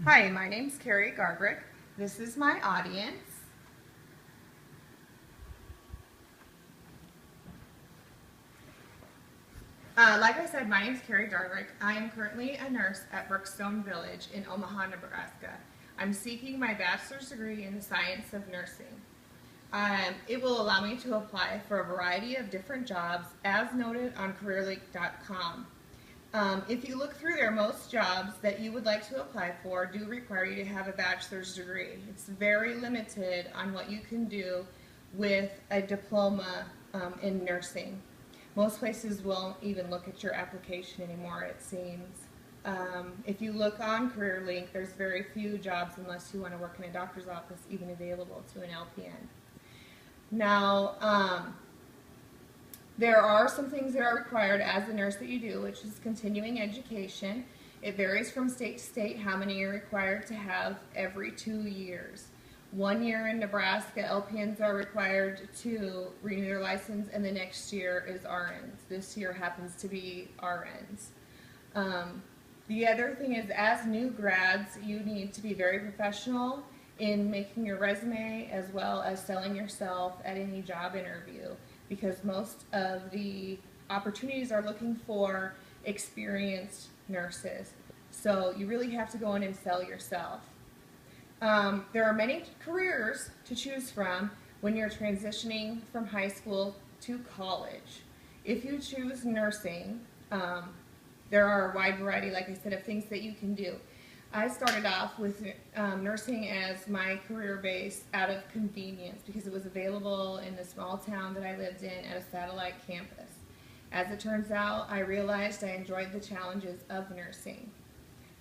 Hi, my name's Carrie Garbrick. This is my audience. Like I said, my name's Carrie Garbrick. I am currently a nurse at Brookstone Village in Omaha, Nebraska. I'm seeking my bachelor's degree in the science of nursing. It will allow me to apply for a variety of different jobs as noted on CareerLink.com. If you look through there, most jobs that you would like to apply for do require you to have a bachelor's degree. It's very limited on what you can do with a diploma in nursing. Most places won't even look at your application anymore, it seems. If you look on CareerLink, there's very few jobs, unless you want to work in a doctor's office, even available to an LPN. Now, there are some things that are required as a nurse that you do, which is continuing education. It varies from state to state how many you're required to have every 2 years. 1 year in Nebraska, LPNs are required to renew their license, and the next year is RNs. This year happens to be RNs. The other thing is, as new grads, you need to be very professional in making your resume as well as selling yourself at any job interview, because most of the opportunities are looking for experienced nurses. So you really have to go in and sell yourself. There are many careers to choose from when you're transitioning from high school to college. If you choose nursing, there are a wide variety, like I said, of things that you can do. I started off with nursing as my career base out of convenience because it was available in the small town that I lived in at a satellite campus. As it turns out, I realized I enjoyed the challenges of nursing.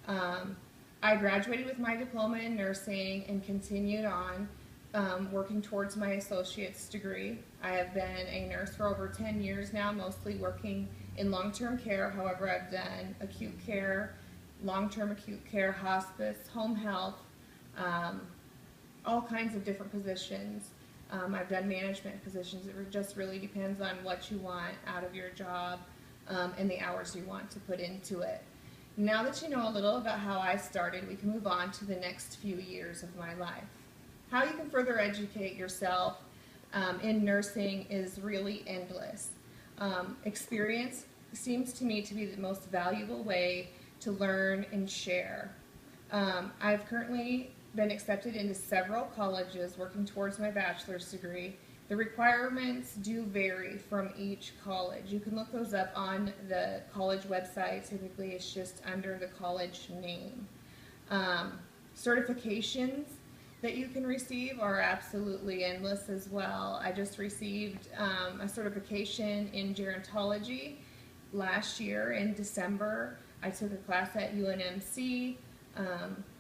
I graduated with my diploma in nursing and continued on working towards my associate's degree. I have been a nurse for over 10 years now, mostly working in long-term care. However, I've done acute care, long-term acute care, hospice, home health, all kinds of different positions. I've done management positions. It just really depends on what you want out of your job and the hours you want to put into it. Now that you know a little about how I started, we can move on to the next few years of my life. How you can further educate yourself in nursing is really endless. Experience seems to me to be the most valuable way to learn and share. I've currently been accepted into several colleges working towards my bachelor's degree. The requirements do vary from each college. You can look those up on the college website. Typically it's just under the college name. Certifications that you can receive are absolutely endless as well. I just received a certification in gerontology last year in December. I took a class at UNMC.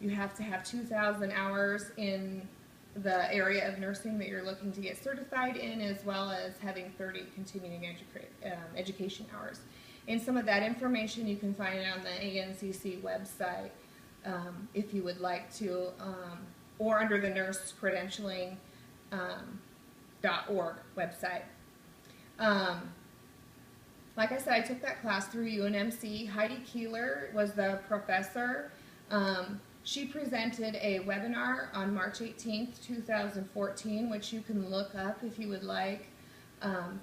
You have to have 2,000 hours in the area of nursing that you're looking to get certified in, as well as having 30 continuing education hours. And some of that information you can find on the ANCC website if you would like to, or under the nurse credentialing .org website. Like I said, I took that class through UNMC. Heidi Keeler was the professor. She presented a webinar on March 18th, 2014, which you can look up if you would like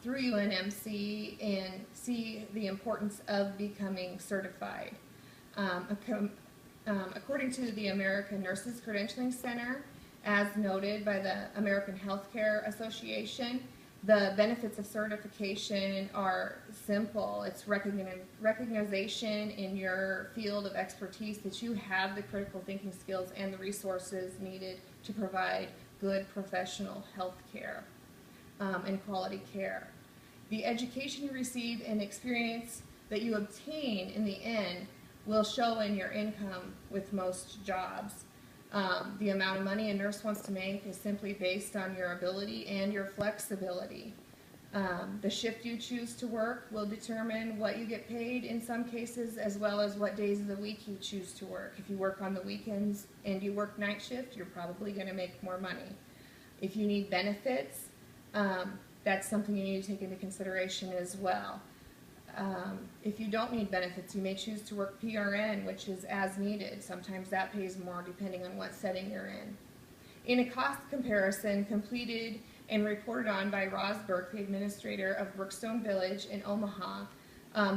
through UNMC and see the importance of becoming certified. According to the American Nurses Credentialing Center, as noted by the American Healthcare Association, the benefits of certification are simple. It's recognition in your field of expertise that you have the critical thinking skills and the resources needed to provide good professional health care and quality care. The education you receive and experience that you obtain in the end will show in your income with most jobs. The amount of money a nurse wants to make is simply based on your ability and your flexibility. The shift you choose to work will determine what you get paid in some cases, as well as what days of the week you choose to work. If you work on the weekends and you work night shift, you're probably going to make more money. If you need benefits, that's something you need to take into consideration as well. if you don't need benefits, you may choose to work PRN, which is as needed. Sometimes that pays more depending on what setting you're in. In a cost comparison completed and reported on by Roz Burke, the administrator of Brookstone Village in Omaha,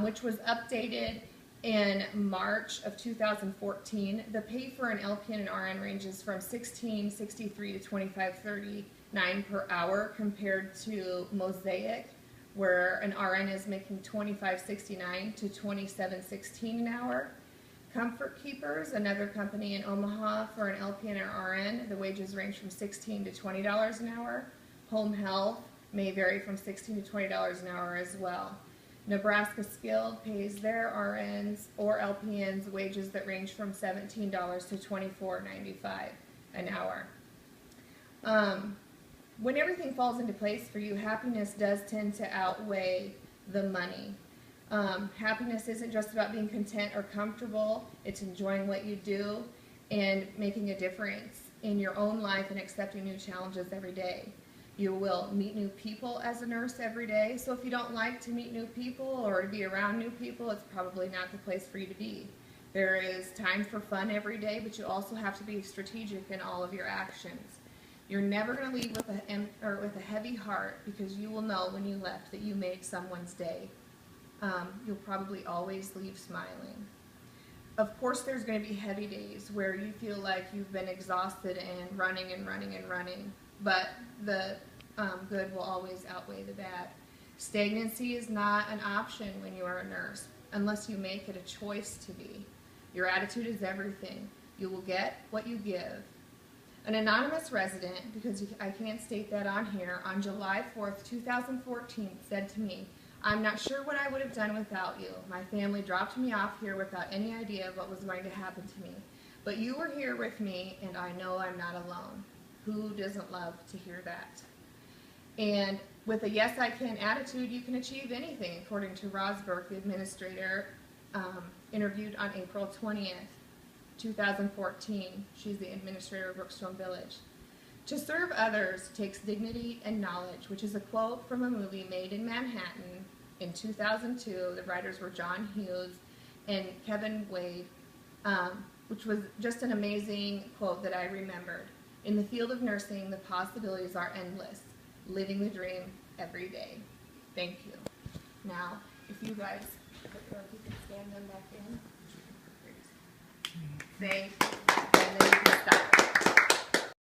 which was updated in March of 2014, the pay for an LPN and RN ranges from $16.63 to $25.39 per hour compared to Mosaic, where an RN is making $25.69 to $27.16 an hour. Comfort Keepers, another company in Omaha, for an LPN or RN, the wages range from $16 to $20 an hour. Home Health may vary from $16 to $20 an hour as well. Nebraska Skilled pays their RNs or LPNs wages that range from $17 to $24.95 an hour. When everything falls into place for you, happiness does tend to outweigh the money. Happiness isn't just about being content or comfortable. It's enjoying what you do and making a difference in your own life and accepting new challenges every day. You will meet new people as a nurse every day, so if you don't like to meet new people or to be around new people, it's probably not the place for you to be. There is time for fun every day, but you also have to be strategic in all of your actions. You're never going to leave with a heavy heart, because you will know when you left that you made someone's day. You'll probably always leave smiling. Of course, there's going to be heavy days where you feel like you've been exhausted and running and running and running, but the good will always outweigh the bad. Stagnancy is not an option when you are a nurse, unless you make it a choice to be. Your attitude is everything. You will get what you give. An anonymous resident, because I can't state that on here, on July 4th, 2014 said to me, "I'm not sure what I would have done without you. My family dropped me off here without any idea of what was going to happen to me. But you were here with me, and I know I'm not alone." Who doesn't love to hear that? And with a yes I can attitude, you can achieve anything, according to Roz Burke, the administrator, interviewed on April 20th, 2014. She's the administrator of Brookstone Village. "To serve others takes dignity and knowledge," which is a quote from a movie made in Manhattan in 2002. The writers were John Hughes and Kevin Wade, which was just an amazing quote that I remembered. In the field of nursing, the possibilities are endless. Living the dream every day. Thank you. Now, if you guys, if you can stand them back in. Thank you. And then you can stop.